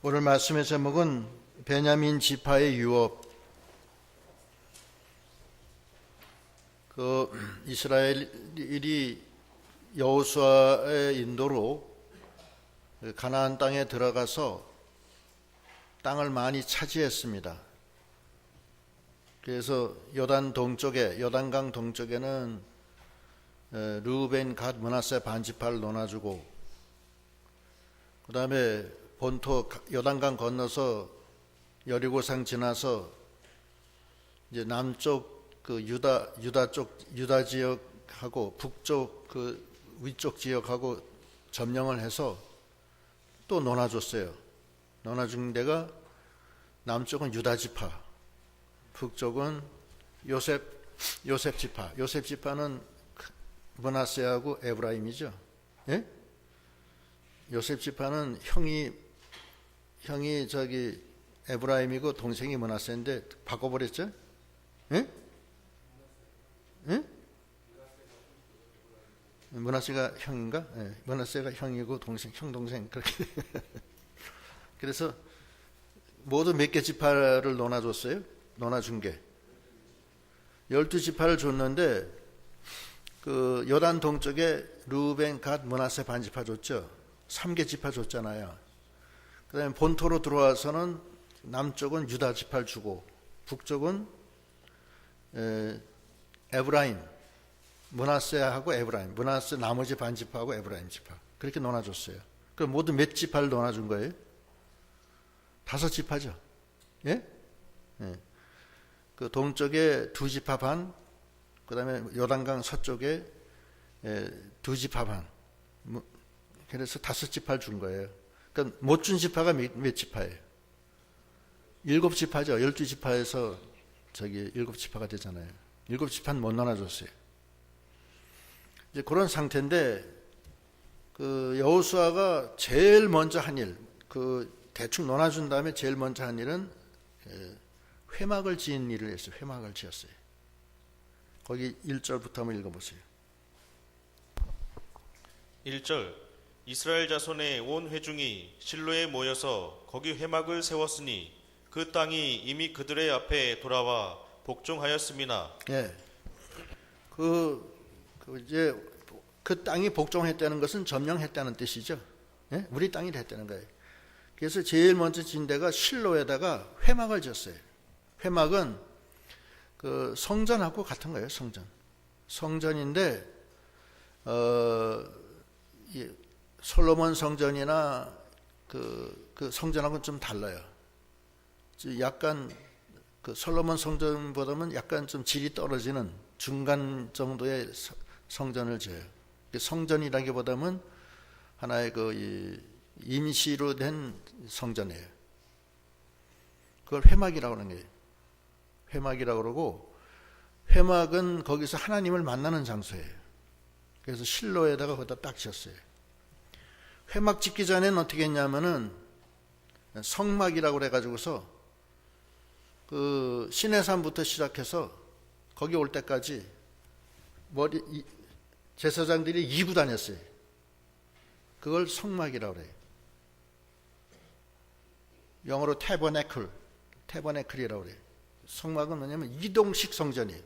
오늘 말씀의 제목은 베냐민 지파의 유업. 이스라엘이 여호수아의 인도로 가나안 땅에 들어가서 땅을 많이 차지했습니다. 그래서 요단강 동쪽에는 르우벤, 갓, 므낫세 반지파를 나눠주고, 그 다음에 본토 요단강 건너서 여리고상 지나서 이제 남쪽 그 유다 지역하고 북쪽 그 위쪽 지역하고 점령을 해서 또 나눠줬어요. 나눠준 데가 남쪽은 유다 지파, 북쪽은 요셉 지파. 요셉 지파는 므낫세하고 에브라임이죠. 예? 요셉 지파는 형이 에브라임이고 동생이 므낫세인데 바꿔버렸죠? 예? 예? 므낫세가 형인가? 예. 므낫세가 형이고 동생 그렇게. 그래서 모두 몇 개 지파를 나눠줬어요? 나눠준 게 12지파를 줬는데, 그 요단 동쪽에 르우벤, 갓, 므낫세 반지파 줬죠. 3개 지파 줬잖아요. 그 다음에 본토로 들어와서는 남쪽은 유다 지파를 주고, 북쪽은 에브라임, 므낫세하고 에브라임, 므낫세 나머지 반지파하고 에브라임 지파, 그렇게 나눠줬어요. 그럼 모두 몇 지파를 나눠준 거예요? 5지파죠. 예? 예. 그 동쪽에 2지파 반, 그 다음에 요단강 서쪽에 2지파 반, 그래서 5지파를 준 거예요. 그러니까 못 준 지파가 몇 지파예요? 7지파죠. 12지파에서 7지파가 되잖아요. 7지파는 못 나눠줬어요. 이제 그런 상태인데, 그 여호수아가 제일 먼저 한 일, 대충 나눠준 다음에 제일 먼저 한 일은 회막을 지은 일을 했어요. 회막을 지었어요. 거기 1절부터 한번 읽어보세요. 1절. 이스라엘 자손의 온 회중이 실로에 모여서 거기 회막을 세웠으니 그 땅이 이미 그들의 앞에 돌아와 복종하였음이나. 예. 이제 그 땅이 복종했다는 것은 점령했다는 뜻이죠. 예? 우리 땅이 됐다는 거예요. 그래서 제일 먼저 진 데가 실로에다가 회막을 지었어요. 회막은 그 성전하고 같은 거예요. 성전인데 솔로몬 성전이나 그 성전하고는 좀 달라요. 약간 그 솔로몬 성전보다는 약간 좀 질이 떨어지는 중간 정도의 성전을 지어요. 성전이라기보다는 하나의 임시로 된 성전이에요. 그걸 회막이라고 하는 거예요. 회막이라고 그러고, 회막은 거기서 하나님을 만나는 장소예요. 그래서 실로에다가 거기다 딱 지었어요. 회막 짓기 전에는 어떻게 했냐면은 성막이라고 그래가지고서 그 시내산부터 시작해서 거기 올 때까지 제사장들이 이고 다녔어요. 그걸 성막이라고 그래요. 영어로 태버네클이라고 그래요. 성막은 뭐냐면 이동식 성전이에요.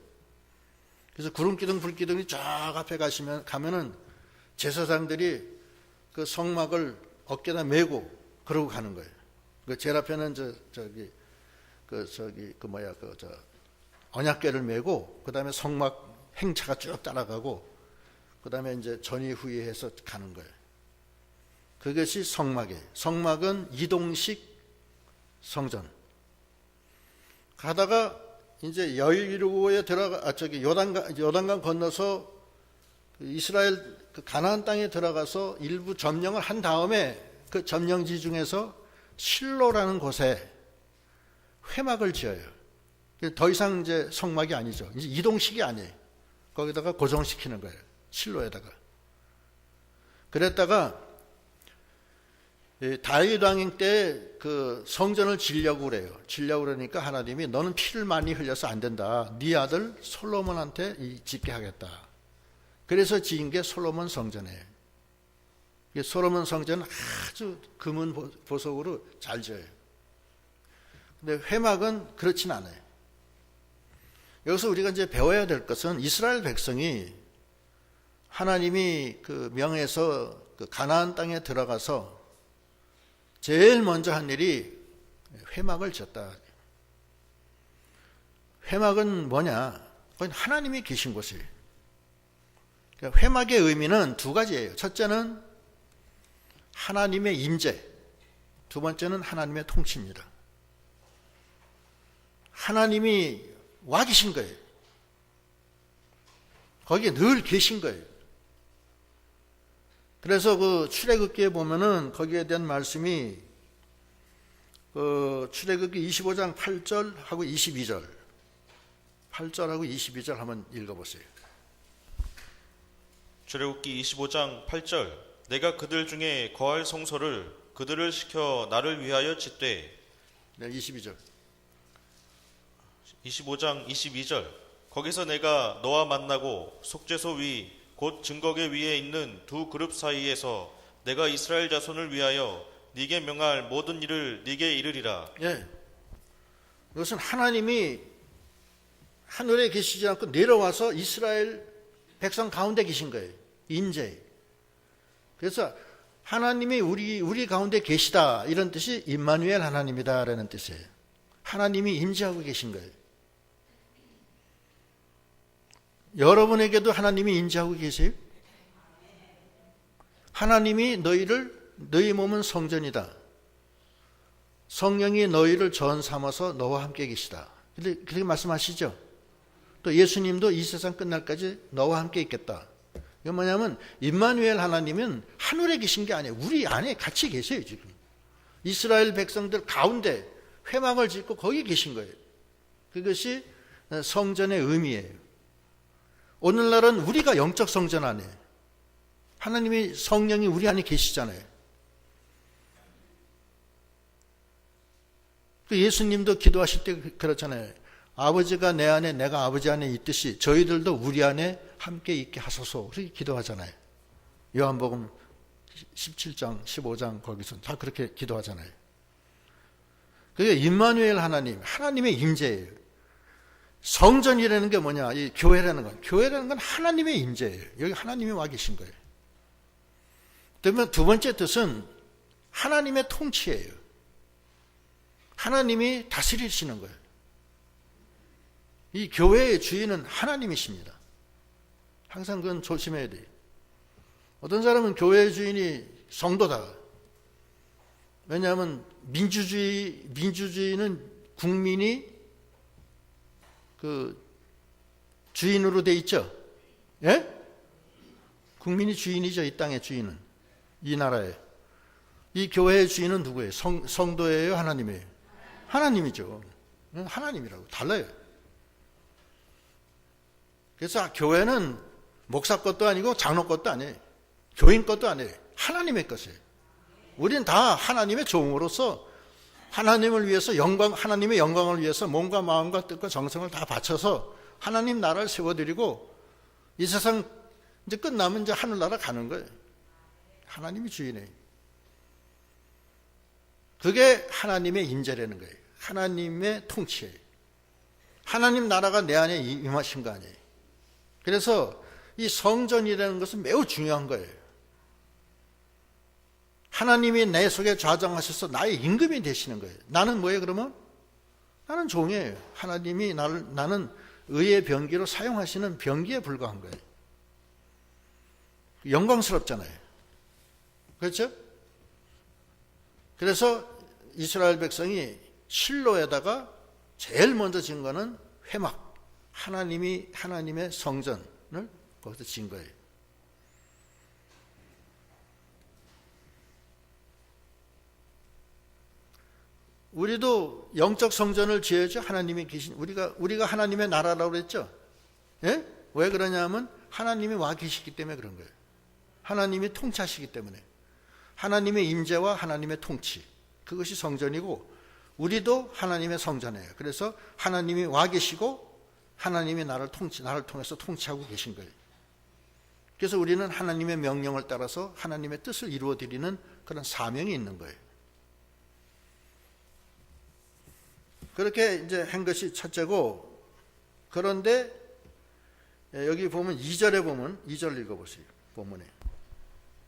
그래서 구름기둥 불기둥이 쫙 앞에 가면은 제사장들이 그 성막을 어깨다 메고 그러고 가는 거예요. 제일 앞에는 언약궤를 메고, 그 다음에 성막 행차가 쭉 따라가고, 그 다음에 이제 전이후의해서 가는 거예요. 그것이 성막이에요. 성막은 이동식 성전. 가다가 이제 여리고에 요단강 건너서 이스라엘 가나안 땅에 들어가서 일부 점령을 한 다음에 그 점령지 중에서 실로라는 곳에 회막을 지어요. 더 이상 이제 성막이 아니죠. 이제 이동식이 아니에요. 거기다가 고정시키는 거예요. 실로에다가. 그랬다가 다윗 왕인 때 그 성전을 지려고 그래요. 지려고 그러니까 하나님이 너는 피를 많이 흘려서 안 된다. 네 아들 솔로몬한테 짓게 하겠다. 그래서 지은 게 솔로몬 성전이에요. 솔로몬 성전은 아주 금은 보석으로 잘 지어요. 근데 회막은 그렇진 않아요. 여기서 우리가 이제 배워야 될 것은 이스라엘 백성이 하나님이 그 명에서 그 가나안 땅에 들어가서 제일 먼저 한 일이 회막을 지었다. 회막은 뭐냐? 그건 하나님이 계신 곳이에요. 그러니까 회막의 의미는 두 가지예요. 첫째는 하나님의 임재, 두 번째는 하나님의 통치입니다. 하나님이 와 계신 거예요. 거기에 늘 계신 거예요. 그래서 그 출애굽기에 보면은 거기에 대한 말씀이 그 출애굽기 25장 8절하고 22절, 8절하고 22절 한번 읽어보세요. 출애굽기 25장 8절 내가 그들 중에 거할 성소를 그들을 시켜 나를 위하여 짓되. 네, 22절. 25장 22절 거기서 내가 너와 만나고 속죄소 위 곧 증거계 위에 있는 두 그룹 사이에서 내가 이스라엘 자손을 위하여 네게 명할 모든 일을 네게 이르리라. 예. 이것은 하나님이 하늘에 계시지 않고 내려와서 이스라엘 백성 가운데 계신 거예요. 임재. 그래서 하나님이 우리 가운데 계시다 이런 뜻이 임마누엘 하나님이다라는 뜻이에요. 하나님이 임재하고 계신 거예요. 여러분에게도 하나님이 임재하고 계세요? 하나님이 너희 몸은 성전이다. 성령이 너희를 전 삼아서 너와 함께 계시다. 그렇게 말씀하시죠. 또 예수님도 이 세상 끝날까지 너와 함께 있겠다. 이건 뭐냐면 임마누엘 하나님은 하늘에 계신 게 아니에요. 우리 안에 같이 계세요. 지금 이스라엘 백성들 가운데 회막을 짓고 거기 계신 거예요. 그것이 성전의 의미예요. 오늘날은 우리가 영적 성전 안에 하나님이 성령이 우리 안에 계시잖아요. 예수님도 기도하실 때 그렇잖아요. 아버지가 내 안에 내가 아버지 안에 있듯이 저희들도 우리 안에 함께 있게 하소서. 그렇게 기도하잖아요. 요한복음 17장 15장 거기서 다 그렇게 기도하잖아요. 그게 임마누엘 하나님, 하나님의 임재예요. 성전이라는 게 뭐냐? 이 교회라는 건 하나님의 임재예요. 여기 하나님이 와 계신 거예요. 그러면 두 번째 뜻은 하나님의 통치예요. 하나님이 다스리시는 거예요. 이 교회의 주인은 하나님이십니다. 항상 그건 조심해야 돼요. 어떤 사람은 교회의 주인이 성도다. 왜냐하면 민주주의는 국민이 그 주인으로 돼 있죠. 예? 국민이 주인이죠. 이 땅의 주인은. 이 나라에. 이 교회의 주인은 누구예요? 성도예요? 하나님이에요? 하나님이죠. 하나님이라고. 달라요. 그래서 교회는 목사 것도 아니고 장로 것도 아니에요. 교인 것도 아니에요. 하나님의 것이에요. 우리는 다 하나님의 종으로서 하나님을 위해서 하나님의 영광을 위해서 몸과 마음과 뜻과 정성을 다 바쳐서 하나님 나라를 세워드리고 이 세상 이제 끝나면 이제 하늘나라 가는 거예요. 하나님이 주인이에요. 그게 하나님의 임재라는 거예요. 하나님의 통치예요. 하나님 나라가 내 안에 임하신 거 아니에요. 그래서 이 성전이라는 것은 매우 중요한 거예요. 하나님이 내 속에 좌정하셔서 나의 임금이 되시는 거예요. 나는 뭐예요 그러면? 나는 종이에요. 하나님이 나는 의의 병기로 사용하시는 병기에 불과한 거예요. 영광스럽잖아요. 그렇죠? 그래서 이스라엘 백성이 실로에다가 제일 먼저 지은 거는 회막, 하나님의 성전을 거기서 지은 거예요. 우리도 영적 성전을 지어야죠. 하나님이 계신 우리가 하나님의 나라라고 그랬죠. 예? 왜 그러냐면 하나님이 와 계시기 때문에 그런 거예요. 하나님이 통치하시기 때문에. 하나님의 임재와 하나님의 통치. 그것이 성전이고 우리도 하나님의 성전이에요. 그래서 하나님이 와 계시고 하나님이 나를 통해서 통치하고 계신 거예요. 그래서 우리는 하나님의 명령을 따라서 하나님의 뜻을 이루어 드리는 그런 사명이 있는 거예요. 그렇게 이제 한 것이 첫째고, 그런데 여기 보면 2절에 보면 2절 읽어보세요. 본문에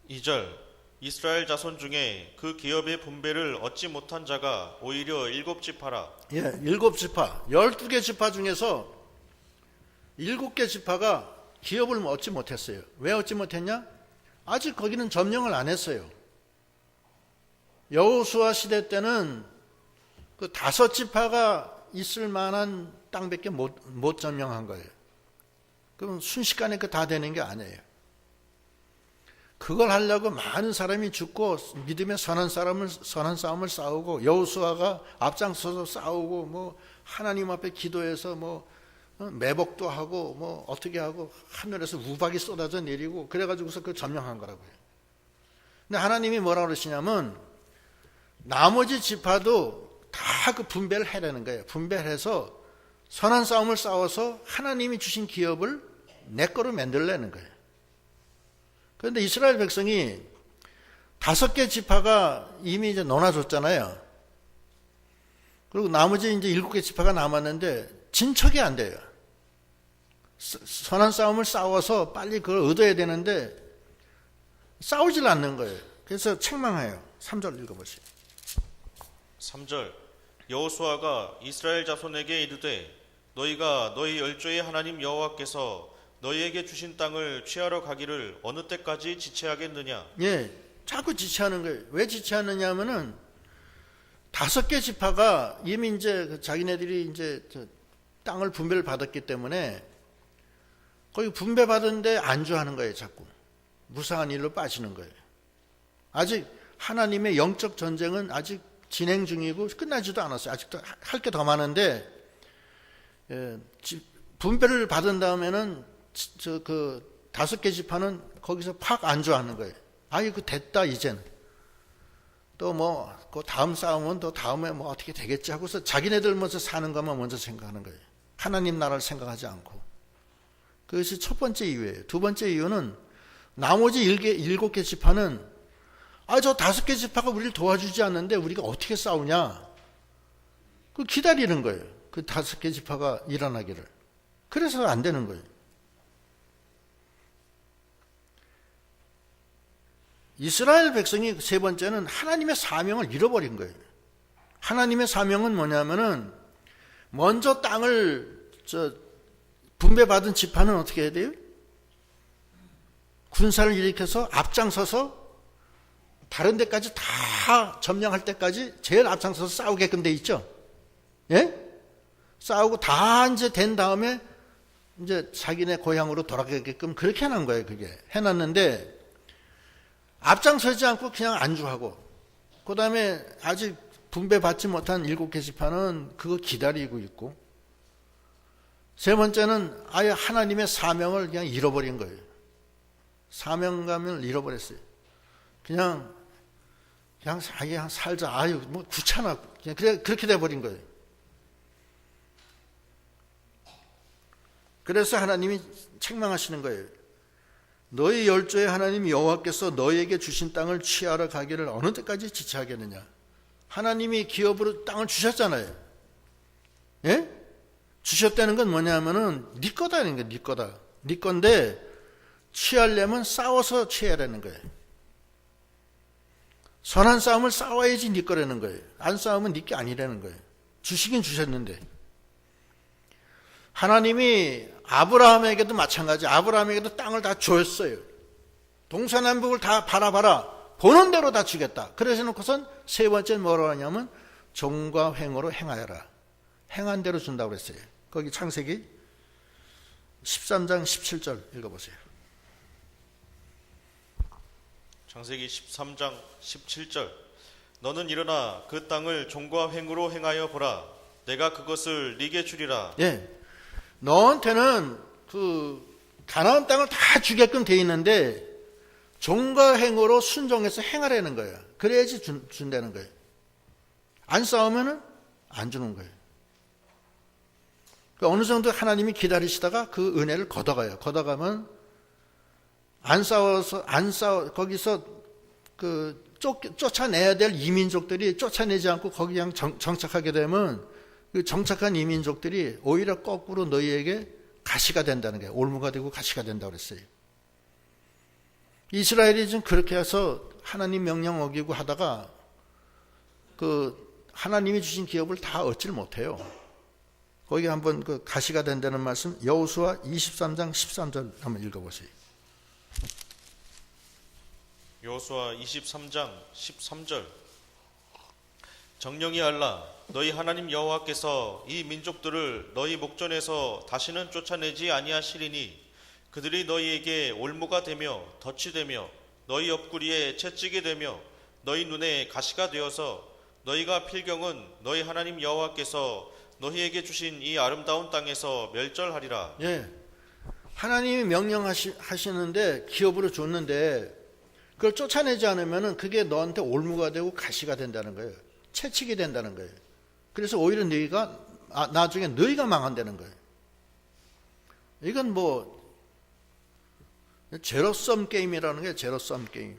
2절 이스라엘 자손 중에 그 기업의 분배를 얻지 못한 자가 오히려 7지파라. 예, 7지파, 12개 지파 중에서 7개 지파가 기업을 얻지 못했어요. 왜 얻지 못했냐? 아직 거기는 점령을 안 했어요. 여호수아 시대 때는 그 5지파가 있을 만한 땅밖에 못 점령한 거예요. 그럼 순식간에 그 다 되는 게 아니에요. 그걸 하려고 많은 사람이 죽고 믿음의 선한 싸움을 싸우고, 여호수아가 앞장서서 싸우고, 뭐 하나님 앞에 기도해서 뭐 매복도 하고 뭐 어떻게 하고 하늘에서 우박이 쏟아져 내리고 그래가지고서 그걸 점령한 거라고요. 근데 하나님이 뭐라 그러시냐면 나머지 지파도 다 그 분배를 해라는 거예요. 분배를 해서 선한 싸움을 싸워서 하나님이 주신 기업을 내 거로 만들려는 거예요. 그런데 이스라엘 백성이 5개 지파가 이미 이제 논아줬잖아요. 그리고 나머지 이제 7개 지파가 남았는데 진척이 안 돼요. 선한 싸움을 싸워서 빨리 그걸 얻어야 되는데 싸우질 않는 거예요. 그래서 책망해요. 3절 읽어보세요. 3절 여호수아가 이스라엘 자손에게 이르되 너희가 너희 열조의 하나님 여호와께서 너희에게 주신 땅을 취하러 가기를 어느 때까지 지체하겠느냐? 예, 자꾸 지체하는 거예요. 왜 지체하느냐 하면은 5개 지파가 이미 이제 자기네들이 이제 땅을 분배를 받았기 때문에 거기 분배받은데 안주하는 거예요. 자꾸 무상한 일로 빠지는 거예요. 아직 하나님의 영적 전쟁은 아직 진행 중이고 끝나지도 않았어요. 아직도 할 게 더 많은데, 분배를 받은 다음에는 그 5개 지파는 거기서 팍 안주하는 거예요. 아이고 됐다 이제는. 또 뭐 그 다음 싸움은 또 다음에 뭐 어떻게 되겠지 하고서 자기네들 먼저 사는 것만 먼저 생각하는 거예요. 하나님 나라를 생각하지 않고. 그것이 첫 번째 이유예요. 두 번째 이유는 나머지 7개 지파는 저 5개 지파가 우리를 도와주지 않는데 우리가 어떻게 싸우냐? 그 기다리는 거예요. 그 5개 지파가 일어나기를. 그래서 안 되는 거예요. 이스라엘 백성이 세 번째는 하나님의 사명을 잃어버린 거예요. 하나님의 사명은 뭐냐면은 먼저 땅을 분배받은 지파는 어떻게 해야 돼요? 군사를 일으켜서 앞장서서 다른 데까지 다 점령할 때까지 제일 앞장서서 싸우게끔 돼 있죠. 예? 싸우고 다 이제 된 다음에 이제 자기네 고향으로 돌아가게끔 그렇게 해놓은 거예요. 그게 해놨는데 앞장서지 않고 그냥 안주하고, 그 다음에 아직 분배받지 못한 7개 지파는 그거 기다리고 있고, 세 번째는 아예 하나님의 사명을 그냥 잃어버린 거예요. 사명감을 잃어버렸어요. 그냥 살자. 뭐 귀찮아. 그냥 그렇게 돼버린 거예요. 그래서 하나님이 책망하시는 거예요. 너희 열조의 하나님 여호와께서 너희에게 주신 땅을 취하러 가기를 어느 때까지 지체하겠느냐? 하나님이 기업으로 땅을 주셨잖아요. 예? 주셨다는 건 뭐냐면은 네 거다는 거예요. 네 거다. 네 건데 취하려면 싸워서 취하라는 거예요. 선한 싸움을 싸워야지 네 거라는 거예요. 안 싸우면 네 게 아니라는 거예요. 주시긴 주셨는데. 하나님이 아브라함에게도 마찬가지. 아브라함에게도 땅을 다 줬어요. 동서남북을 다 바라봐라. 보는 대로 다 주겠다. 그래서 놓고선 세 번째 뭐라고 하냐면 종과 횡으로 행하여라. 행한 대로 준다고 그랬어요. 거기 창세기 13장 17절 읽어보세요. 창세기 13장 17절 너는 일어나 그 땅을 종과 횡으로 행하여 보라. 내가 그것을 네게 주리라. 예, 너한테는 그 가나안 땅을 다 주게끔 돼 있는데 종과 행으로 순종해서 행하라는 거예요. 그래야지 준다는 거예요. 안 싸우면은 안 주는 거예요. 그러니까 어느 정도 하나님이 기다리시다가 그 은혜를 걷어가요. 걷어가면 거기서 쫓아내야 될 이민족들이 쫓아내지 않고 거기 그냥 정착하게 되면 그 정착한 이민족들이 오히려 거꾸로 너희에게 가시가 된다는 거예요. 올무가 되고 가시가 된다고 그랬어요. 이스라엘이 지금 그렇게 해서 하나님 명령 어기고 하다가 하나님이 주신 기업을 다 얻질 못해요. 거기 한번 가시가 된다는 말씀 여호수아 23장 13절 한번 읽어보세요. 여호수아 23장 13절. 정령이 알라 너희 하나님 여호와께서 이 민족들을 너희 목전에서 다시는 쫓아내지 아니하시리니 그들이 너희에게 올무가 되며 덫이 되며 너희 옆구리에 채찍이 되며 너희 눈에 가시가 되어서 너희가 필경은 너희 하나님 여호와께서 너희에게 주신 이 아름다운 땅에서 멸절하리라. 예, 하나님이 명령하시는데 기업으로 줬는데 그걸 쫓아내지 않으면 그게 너한테 올무가 되고 가시가 된다는 거예요. 채찍이 된다는 거예요. 그래서 오히려 나중에 너희가 망한다는 거예요. 이건 제로섬 게임이라는 게 제로섬 게임.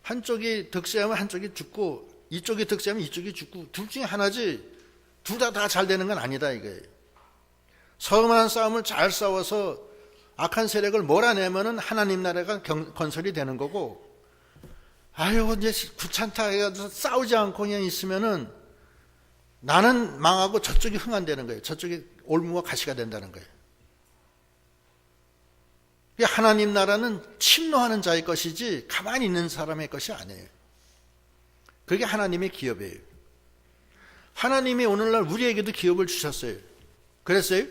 한쪽이 득세하면 한쪽이 죽고 이쪽이 득세하면 이쪽이 죽고 둘 중에 하나지 둘 다 잘 되는 건 아니다 이거예요. 서름한 싸움을 잘 싸워서 악한 세력을 몰아내면은 하나님 나라가 건설이 되는 거고, 아유 이제 귀찮다 해서 싸우지 않고 그냥 있으면은 나는 망하고 저쪽이 흥한다는 거예요. 저쪽이 올무와 가시가 된다는 거예요. 하나님 나라는 침노하는 자의 것이지 가만히 있는 사람의 것이 아니에요. 그게 하나님의 기업이에요. 하나님이 오늘날 우리에게도 기업을 주셨어요. 그랬어요?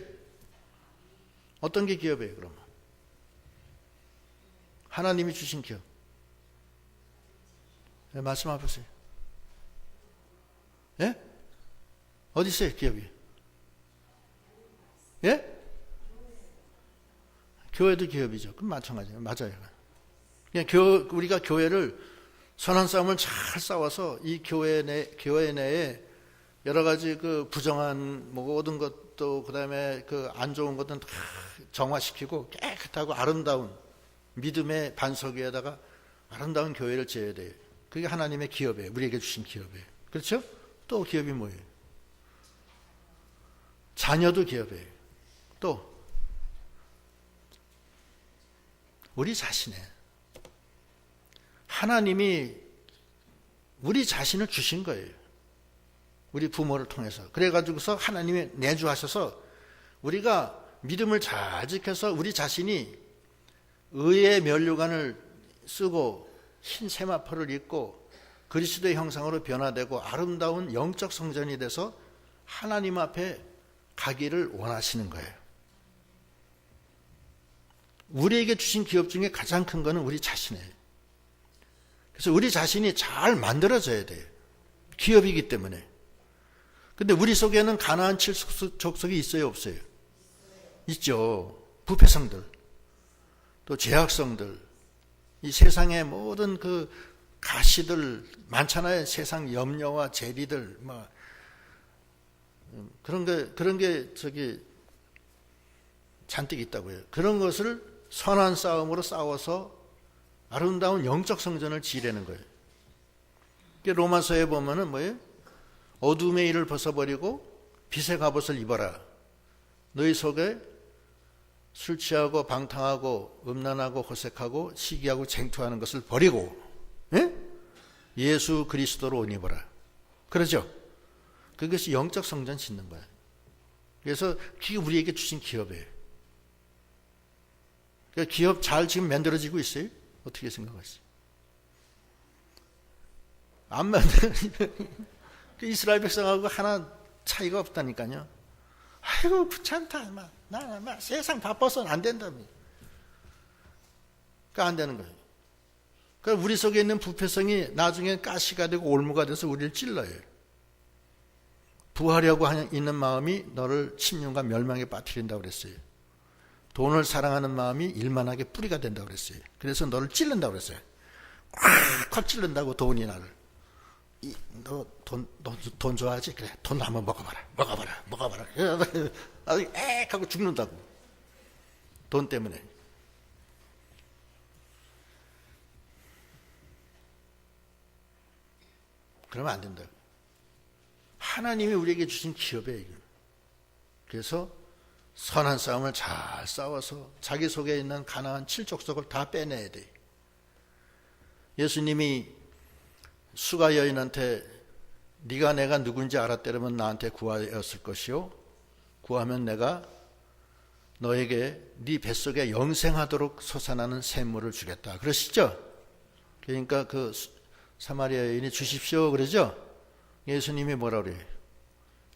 어떤 게 기업이에요 그러면? 하나님이 주신 기업. 네, 말씀해 보세요. 예? 어디 있어요 기업이? 예? 교회도 기업이죠. 그럼 마찬가지예요. 맞아요. 그냥 우리가 교회를 선한 싸움을 잘 싸워서 이 교회 내에 여러 가지 부정한 모든 것도 그다음에 안 좋은 것들은 다 정화시키고 깨끗하고 아름다운 믿음의 반석 위에다가 아름다운 교회를 지어야 돼요. 그게 하나님의 기업이에요. 우리에게 주신 기업이에요. 그렇죠? 또 기업이 뭐예요? 자녀도 기업이에요. 또 우리 자신의 하나님이 우리 자신을 주신 거예요. 우리 부모를 통해서. 그래가지고서 하나님이 내주하셔서 우리가 믿음을 잘 지켜서 우리 자신이 의의 면류관을 쓰고 흰 세마포를 입고 그리스도의 형상으로 변화되고 아름다운 영적 성전이 돼서 하나님 앞에 가기를 원하시는 거예요. 우리에게 주신 기업 중에 가장 큰 거는 우리 자신이에요. 그래서 우리 자신이 잘 만들어져야 돼요. 기업이기 때문에. 근데 우리 속에는 가나안 7족속이 있어요, 없어요? 있죠. 부패성들, 또 죄악성들, 이 세상의 모든 가시들 많잖아요. 세상 염려와 재리들, 그런 게 잔뜩 있다고요. 그런 것을 선한 싸움으로 싸워서 아름다운 영적 성전을 지으려는 거예요. 로마서에 보면은 뭐예요? 어둠의 일을 벗어버리고 빛의 갑옷을 입어라. 너희 속에 술 취하고 방탕하고 음란하고 호색하고 시기하고 쟁투하는 것을 버리고 예수 그리스도로 옷 입어라. 그러죠? 그것이 영적 성전 짓는 거예요. 그래서 그게 우리에게 주신 기업이에요. 그러니까 기업 잘 지금 만들어지고 있어요? 어떻게 생각하세요? 안 만들어. 이스라엘 백성하고 하나 차이가 없다니까요. 아이고 귀찮다. 나 세상 바빠서는 안 된다며. 그러니까 안 되는 거예요. 그러니까 우리 속에 있는 부패성이 나중에 가시가 되고 올무가 돼서 우리를 찔러요. 부하려고 있는 마음이 너를 침륜과 멸망에 빠뜨린다고 그랬어요. 돈을 사랑하는 마음이 일만하게 뿌리가 된다고 그랬어요. 그래서 너를 찔른다고 그랬어요. 콱콱 찔른다고 돈이 나를. 너 돈 좋아하지? 그래, 돈 한번 먹어봐라. 에익 하고 죽는다고. 돈 때문에. 그러면 안 된다. 하나님이 우리에게 주신 기업이에요. 이거. 그래서 선한 싸움을 잘 싸워서 자기 속에 있는 가나안 7족속을 다 빼내야 돼. 예수님이 수가 여인한테 네가 내가 누군지 알았더라면 나한테 구하였을 것이요, 구하면 내가 너에게 네 뱃속에 영생하도록 솟아나는 샘물을 주겠다 그러시죠. 그러니까 그 사마리아 여인이 주십시오 그러죠. 예수님이 뭐라 그래요?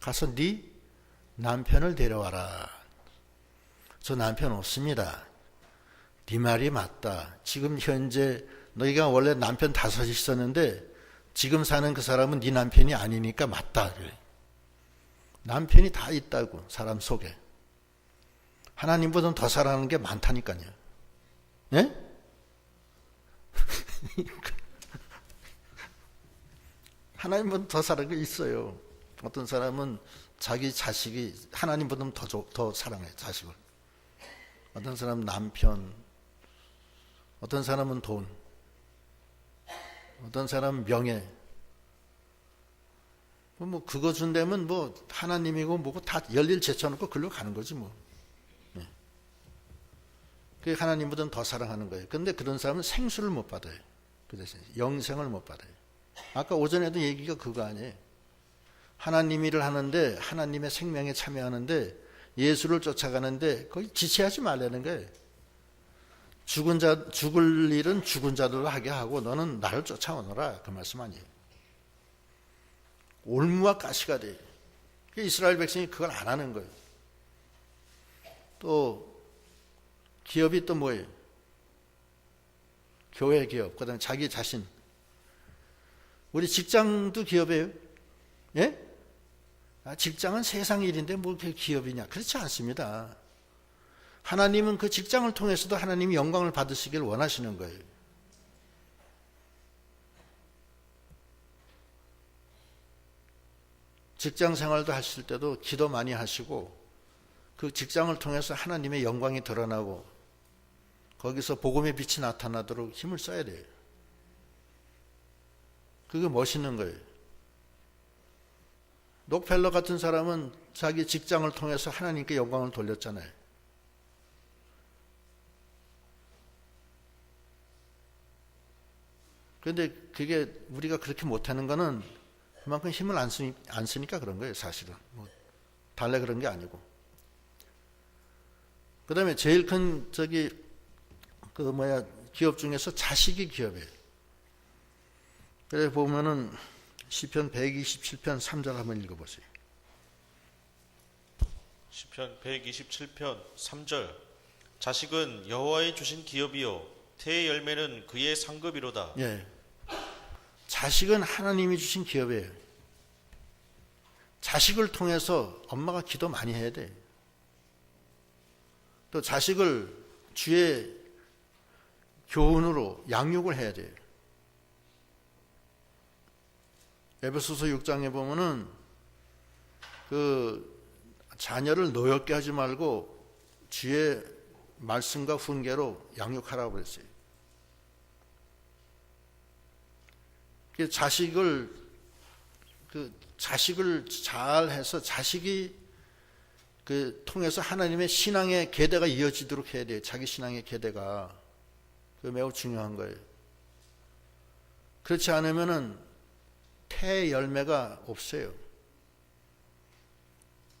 가서 네 남편을 데려와라. 저 남편 없습니다. 네 말이 맞다. 지금 현재 너희가 원래 남편 5이 있었는데 지금 사는 그 사람은 네 남편이 아니니까 맞다. 그래. 남편이 다 있다고, 사람 속에. 하나님보다는 더 사랑하는 게 많다니까요. 네? 하나님보다 더 사랑하는 게 있어요. 어떤 사람은 자기 자식이 하나님보다는 더 사랑해요, 자식을. 어떤 사람은 남편, 어떤 사람은 돈, 어떤 사람은 명예. 뭐 그거 준다면 뭐 하나님이고 뭐고 다 열일 제쳐놓고 글로 가는 거지 뭐. 네. 그게 하나님보다는 더 사랑하는 거예요. 그런데 그런 사람은 생수를 못 받아요. 그 대신 영생을 못 받아요. 아까 오전에도 얘기가 그거 아니에요. 하나님 일을 하는데 하나님의 생명에 참여하는데 예수를 쫓아가는데 거기 지체하지 말라는 거예요. 죽을 일은 죽은 자들로 하게 하고 너는 나를 쫓아오너라, 그 말씀 아니에요. 올무와 가시가 돼. 이스라엘 백성이 그걸 안 하는 거예요. 또 기업이 또 뭐예요? 교회 기업, 그다음에 자기 자신. 우리 직장도 기업이에요. 예? 직장은 세상 일인데 뭐 그게 기업이냐? 그렇지 않습니다. 하나님은 그 직장을 통해서도 하나님이 영광을 받으시길 원하시는 거예요. 직장 생활도 하실 때도 기도 많이 하시고 그 직장을 통해서 하나님의 영광이 드러나고 거기서 복음의 빛이 나타나도록 힘을 써야 돼요. 그게 멋있는 거예요. 록펠러 같은 사람은 자기 직장을 통해서 하나님께 영광을 돌렸잖아요. 그런데 그게 우리가 그렇게 못하는 거는 그만큼 힘을 안 쓰니까 그런 거예요, 사실은. 뭐 달래 그런 게 아니고. 그 다음에 제일 큰 기업 중에서 자식이 기업이에요. 그래 보면은 시편 127편 3절 한번 읽어보세요. 시편 127편 3절. 자식은 여호와의 주신 기업이요 태의 열매는 그의 상급이로다. 예. 자식은 하나님이 주신 기업이에요. 자식을 통해서 엄마가 기도 많이 해야 돼. 또 자식을 주의 교훈으로 양육을 해야 돼요. 에베소서 6장에 보면은 그 자녀를 노엽게 하지 말고 주의 말씀과 훈계로 양육하라고 그랬어요. 자식을 잘 해서 자식이 통해서 하나님의 신앙의 계대가 이어지도록 해야 돼요. 자기 신앙의 계대가. 그게 매우 중요한 거예요. 그렇지 않으면은 태 열매가 없어요.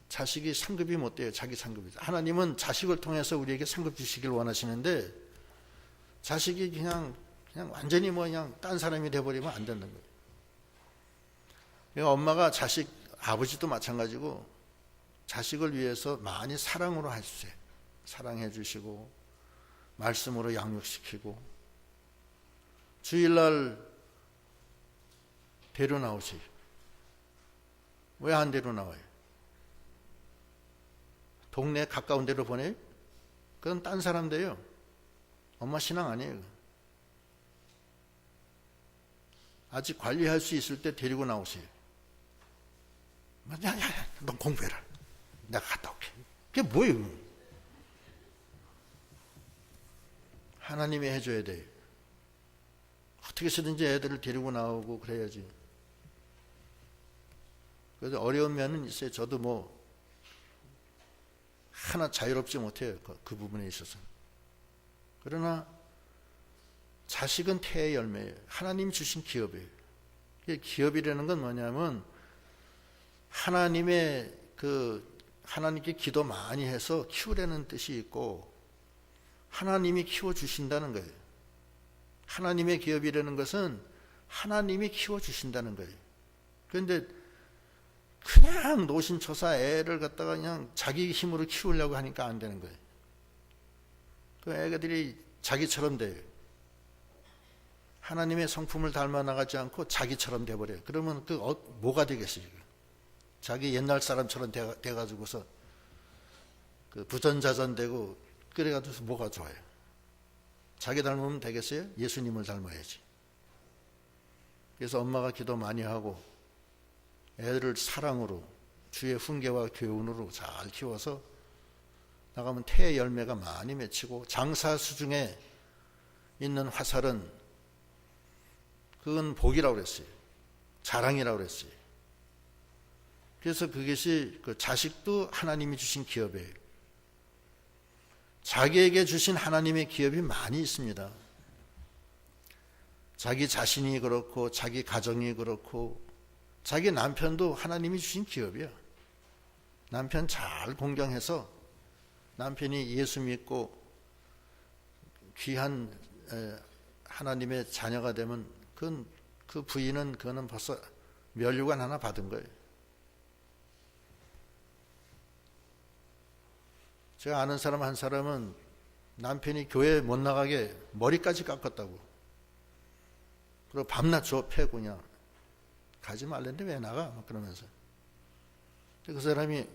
자식이 상급이 못 돼요. 자기 상급이. 하나님은 자식을 통해서 우리에게 상급 주시길 원하시는데 자식이 그냥 완전히 그냥 딴 사람이 돼버리면 안 되는 거예요. 그러니까 엄마가 아버지도 마찬가지고 자식을 위해서 많이 사랑으로 해주세요. 사랑해 주시고 말씀으로 양육시키고 주일날 데려 나오세요. 왜 안 데려 나와요? 동네 가까운 데로 보내요? 그건 딴 사람 돼요. 엄마 신앙 아니에요. 아직 관리할 수 있을 때 데리고 나오세요. 야야야, 넌 공부해라. 내가 갔다 올게. 그게 뭐예요? 하나님이 해줘야 돼요. 어떻게 해서든지 애들을 데리고 나오고 그래야지. 그래서 어려운 면은 있어요. 저도 뭐 하나 자유롭지 못해요. 그 부분에 있어서. 그러나 자식은 태의 열매예요. 하나님 주신 기업이에요. 기업이라는 건 뭐냐면 하나님께 기도 많이 해서 키우려는 뜻이 있고 하나님이 키워주신다는 거예요. 하나님의 기업이라는 것은 하나님이 키워주신다는 거예요. 그런데 그냥 노신초사 애를 갖다가 그냥 자기 힘으로 키우려고 하니까 안 되는 거예요. 그 애들이 자기처럼 돼요. 하나님의 성품을 닮아 나가지 않고 자기처럼 돼버려요. 그러면 뭐가 되겠어요? 자기 옛날 사람처럼 돼가지고서 그 부전자전 되고 그래가지고 뭐가 좋아요? 자기 닮으면 되겠어요? 예수님을 닮아야지. 그래서 엄마가 기도 많이 하고 애들을 사랑으로 주의 훈계와 교훈으로 잘 키워서 나가면 태의 열매가 많이 맺히고 장사수 중에 있는 화살은 그건 복이라고 그랬어요. 자랑이라고 그랬어요. 그래서 그것이 그 자식도 하나님이 주신 기업이에요. 자기에게 주신 하나님의 기업이 많이 있습니다. 자기 자신이 그렇고 자기 가정이 그렇고 자기 남편도 하나님이 주신 기업이야. 남편 잘 공경해서 남편이 예수 믿고 귀한 하나님의 자녀가 되면 그 부인은 그거는 벌써 면류관 하나 받은 거예요. 제가 아는 사람 한 사람은 남편이 교회 못 나가게 머리까지 깎았다고. 그리고 밤낮 줘 패고 그냥 가지 말랬는데 왜 나가? 막 그러면서. 그 사람이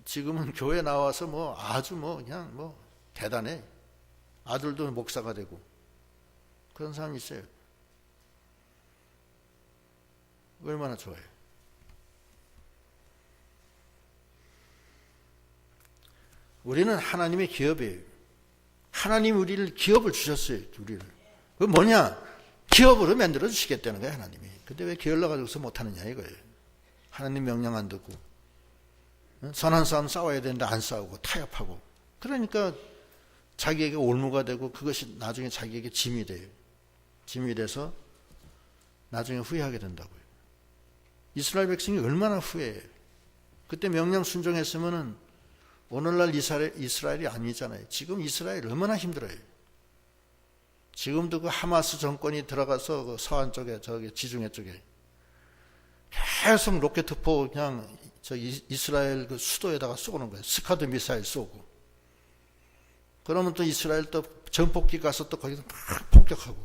지금은 교회 나와서 뭐 아주 그냥 대단해. 아들도 목사가 되고 그런 사람이 있어요. 얼마나 좋아요. 우리는 하나님의 기업이에요. 하나님 우리를 기업을 주셨어요. 우리를. 그 뭐냐? 기업으로 만들어 주시겠다는 거예요. 하나님이. 근데 왜 게을러가지고서 못하느냐 이거예요. 하나님 명령 안 듣고 선한 싸움 싸워야 되는데 안 싸우고 타협하고 그러니까 자기에게 올무가 되고 그것이 나중에 자기에게 짐이 돼요. 짐이 돼서 나중에 후회하게 된다고요. 이스라엘 백성이 얼마나 후회해요. 그때 명령 순종했으면은 오늘날 이스라엘이 아니잖아요. 지금 이스라엘 얼마나 힘들어요. 지금도 그 하마스 정권이 들어가서 그 서안 쪽에 저기 지중해 쪽에 계속 로켓포 그냥 저 이스라엘 그 수도에다가 쏘는 거예요. 스카드 미사일 쏘고. 그러면 또 이스라엘 또 전폭기 가서 또 거기서 막 폭격하고.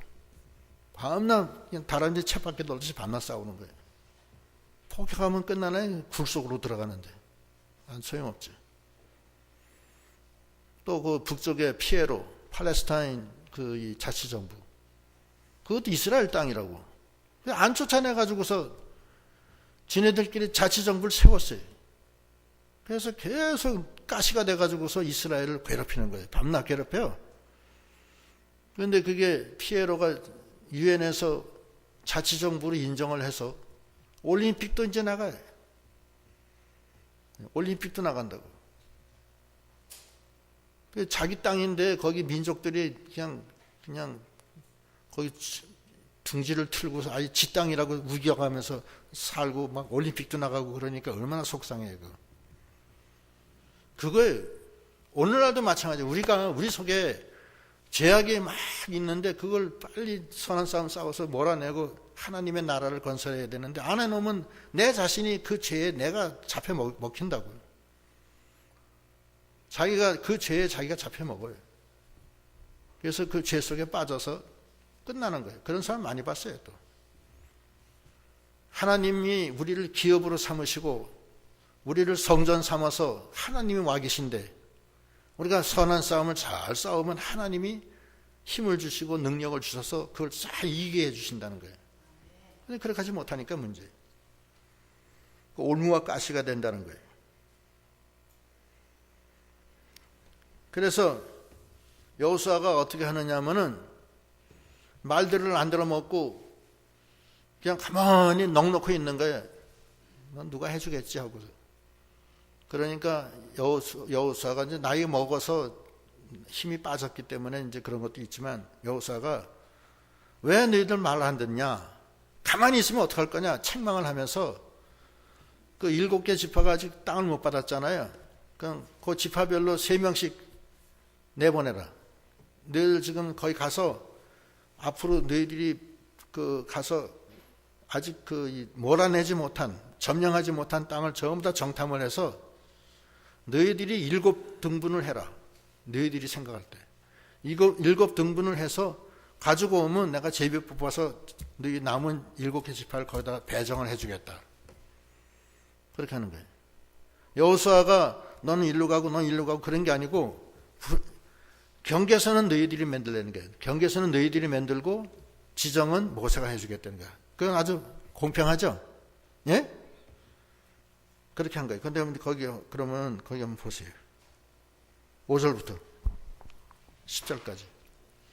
밤낮 그냥 다람쥐 쳇바퀴 돌듯이 밤낮 싸우는 거예요. 폭격하면 끝나나요? 굴 속으로 들어가는데. 소용없죠. 또 그 북쪽에 피에로, 팔레스타인 그 자치정부. 그것도 이스라엘 땅이라고. 안 쫓아내가지고서 지네들끼리 자치정부를 세웠어요. 그래서 계속 가시가 돼가지고서 이스라엘을 괴롭히는 거예요. 밤낮 괴롭혀요. 그런데 그게 피에로가 유엔에서 자치정부로 인정을 해서 올림픽도 이제 나가요. 올림픽도 나간다고. 자기 땅인데 거기 민족들이 그냥 거기 둥지를 틀고서 아예 지 땅이라고 우겨가면서 살고 막 올림픽도 나가고 그러니까 얼마나 속상해요. 그거에 오늘날도 마찬가지예요. 우리 속에 죄악이 막 있는데 그걸 빨리 선한 싸움 싸워서 몰아내고 하나님의 나라를 건설해야 되는데 안 해놓으면 내 자신이 그 죄에 내가 잡혀 먹힌다고요. 자기가 그 죄에 자기가 잡혀 먹어요. 그래서 그 죄 속에 빠져서 끝나는 거예요. 그런 사람 많이 봤어요. 또 하나님이 우리를 기업으로 삼으시고 우리를 성전 삼아서 하나님이 와 계신데 우리가 선한 싸움을 잘 싸우면 하나님이 힘을 주시고 능력을 주셔서 그걸 잘 이기게 해주신다는 거예요. 근데 그렇게 하지 못하니까 문제예요. 올무와 가시가 된다는 거예요. 그래서 여호수아가 어떻게 하느냐 하면은 말들을 안 들어먹고 그냥 가만히 넋놓고 있는 거예요. 넌 누가 해주겠지 하고. 그러니까 여호수아가 이제 나이 먹어서 힘이 빠졌기 때문에 이제 그런 것도 있지만, 여호수아가 왜 너희들 말을 안 듣냐, 가만히 있으면 어떡할 거냐 책망을 하면서, 그 7개 지파가 아직 땅을 못 받았잖아요. 그 지파별로 3명씩 내보내라. 너희들 지금 거기 가서 앞으로 너희들이 가서 아직 몰아내지 못한, 점령하지 못한 땅을 전부 다 정탐을 해서 너희들이 7등분을 해라. 너희들이 생각할 때 7등분을 해서 가지고 오면 내가 제비 뽑아서 너희 남은 7개 지파를 거기다 배정을 해주겠다. 그렇게 하는 거예요. 여호수아가 너는 일로 가고 넌 일로 가고 그런 게 아니고, 경계선은 너희들이 만들라는 거예요. 경계선은 너희들이 만들고 지정은 모세가 해주겠다는 거야. 그건 아주 공평하죠? 예? 그렇게 한 거예요. 그런데 그러면 거기 한번 보세요. 5절부터 10절까지.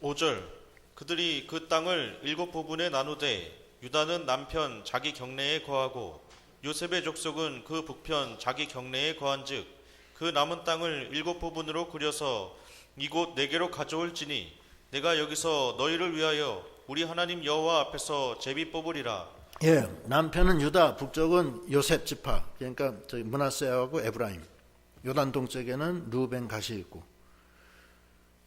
5절. 그들이 그 땅을 7부분에 나누되 유다는 남편 자기 경내에 거하고 요셉의 족속은 그 북편 자기 경내에 거한즉 그 남은 땅을 7부분으로 그려서 이곳 내게로 가져올지니 내가 여기서 너희를 위하여 우리 하나님 여호와 앞에서 제비 뽑으리라. 예, 남편은 유다, 북쪽은 요셉 지파, 그러니까 므낫세하고 에브라임. 요단 동쪽에는 르우벤 갓이 있고,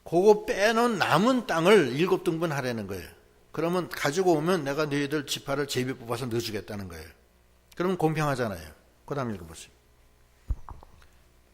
그거 빼놓은 남은 땅을 7등분 하라는 거예요. 그러면 가지고 오면 내가 너희들 지파를 제비 뽑아서 넣어주겠다는 거예요. 그러면 공평하잖아요. 그 다음 읽어보세요.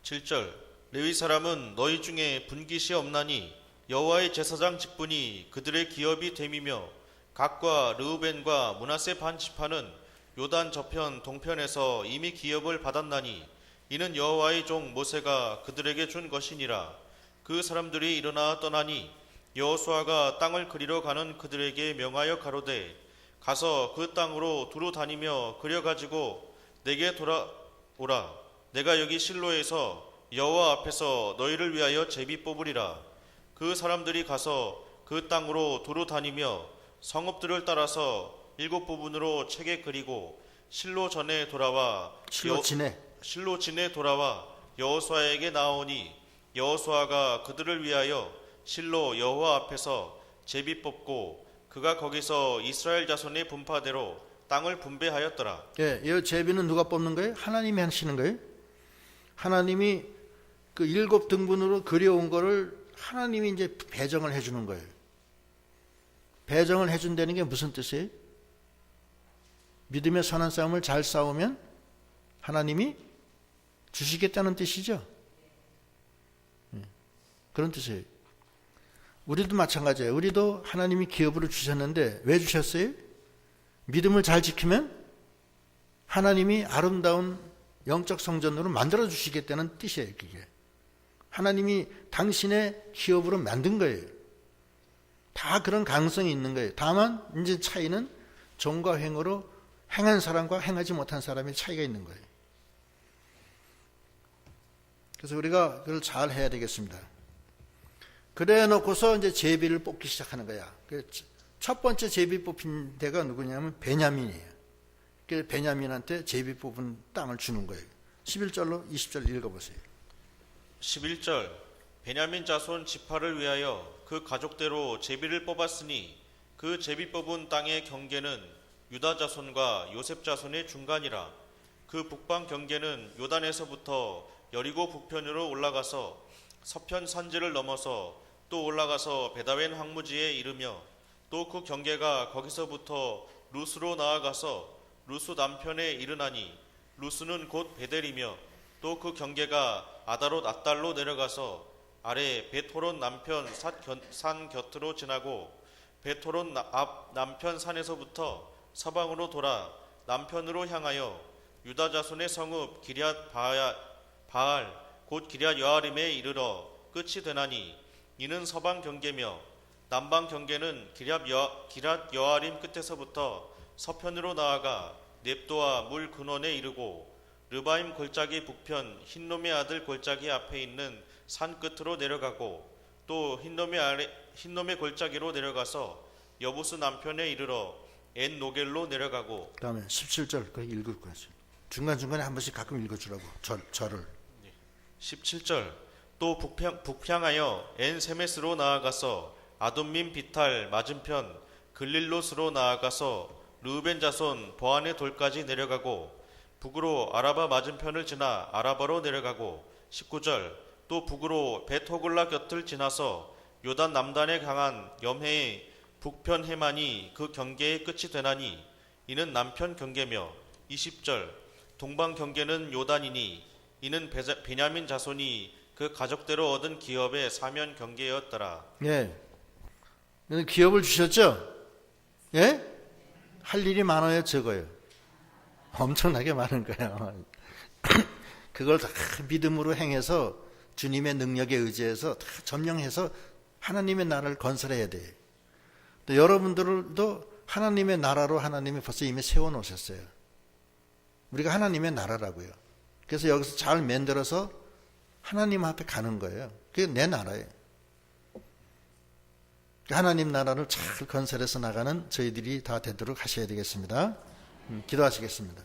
7절. 레위 사람은 너희 중에 분깃이 없나니 여호와의 제사장 직분이 그들의 기업이 됨이며 각과 르우벤과 므낫세 반 지파는 요단 저편 동편에서 이미 기업을 받았나니 이는 여호와의 종 모세가 그들에게 준 것이니라. 그 사람들이 일어나 떠나니 여호수아가 땅을 그리러 가는 그들에게 명하여 가로되 가서 그 땅으로 두루 다니며 그려 가지고 내게 돌아오라. 내가 여기 실로에서 여호와 앞에서 너희를 위하여 제비 뽑으리라. 그 사람들이 가서 그 땅으로 두루 다니며 성읍들을 따라서 7부분으로 채게 그리고 실로 진에 돌아와 여호수아에게 나오니 여호수아가 그들을 위하여 실로 여호와 앞에서 제비 뽑고 그가 거기서 이스라엘 자손의 분파대로 땅을 분배하였더라. 예, 이 제비는 누가 뽑는 거예요? 하나님이 하시는 거예요. 하나님이 그 7등분으로 그려온 거를 하나님이 이제 배정을 해주는 거예요. 배정을 해준다는 게 무슨 뜻이에요? 믿음의 선한 싸움을 잘 싸우면 하나님이 주시겠다는 뜻이죠. 그런 뜻이에요. 우리도 마찬가지예요. 우리도 하나님이 기업으로 주셨는데 왜 주셨어요? 믿음을 잘 지키면 하나님이 아름다운 영적 성전으로 만들어 주시겠다는 뜻이에요. 그게 하나님이 당신의 기업으로 만든 거예요. 다 그런 가능성이 있는 거예요. 다만 이제 차이는 종과 행으로 행한 사람과 행하지 못한 사람의 차이가 있는 거예요. 그래서 우리가 그걸 잘 해야 되겠습니다. 그래 놓고서 이제 제비를 뽑기 시작하는 거야. 첫 번째 제비 뽑힌 데가 누구냐면 베냐민이에요. 그래서 베냐민한테 제비 뽑은 땅을 주는 거예요. 11절로 20절 읽어보세요. 11절. 베냐민 자손 지파를 위하여 그 가족대로 제비를 뽑았으니 그 제비 뽑은 땅의 경계는 유다 자손과 요셉 자손의 중간이라. 그 북방 경계는 요단에서부터 여리고 북편으로 올라가서 서편 산지를 넘어서 또 올라가서 베다웬 황무지에 이르며 또 그 경계가 거기서부터 루스로 나아가서 루스 남편에 이르나니 루스는 곧 베델이며 또 그 경계가 아다롯 앗달로 내려가서 아래 베토론 남편 산 곁으로 지나고 베토론 앞 남편 산에서부터 서방으로 돌아 남편으로 향하여 유다 자손의 성읍 기럇 바알 곧 기럇 여아림에 이르러 끝이 되나니 이는 서방 경계며 남방 경계는 기럇 여아림 끝에서부터 서편으로 나아가 넵도와 물 근원에 이르고 르바임 골짜기 북편 흰놈의 아들 골짜기 앞에 있는 산 끝으로 내려가고 또 흰놈의 골짜기로 내려가서 여부스 남편에 이르러 엔 노겔로 내려가고. 다음에 17절 그 읽을 거예요. 중간중간에 한 번씩 가끔 읽어주라고 절을. 17절 또 북향하여 엔세메스로 나아가서 아돔민 비탈 맞은편 글릴롯으로 나아가서 르우벤 자손 보안의 돌까지 내려가고 북으로 아라바 맞은편을 지나 아라바로 내려가고 19절 또 북으로 벳호글라 곁을 지나서 요단 남단에 강한 염해의 북편 해만이 그 경계의 끝이 되나니 이는 남편 경계며 20절 동방 경계는 요단이니 이는 베냐민 자손이 그 가족대로 얻은 기업의 사면 경계였더라. 예. 기업을 주셨죠? 예? 할 일이 많아요, 적어요? 엄청나게 많은 거예요. 그걸 다 믿음으로 행해서 주님의 능력에 의지해서 다 점령해서 하나님의 나라를 건설해야 돼요. 또 여러분들도 하나님의 나라로 하나님이 벌써 이미 세워놓으셨어요. 우리가 하나님의 나라라고요. 그래서 여기서 잘 만들어서 하나님 앞에 가는 거예요. 그게 내 나라예요. 하나님 나라를 잘 건설해서 나가는 저희들이 다 되도록 하셔야 되겠습니다. 기도하시겠습니다.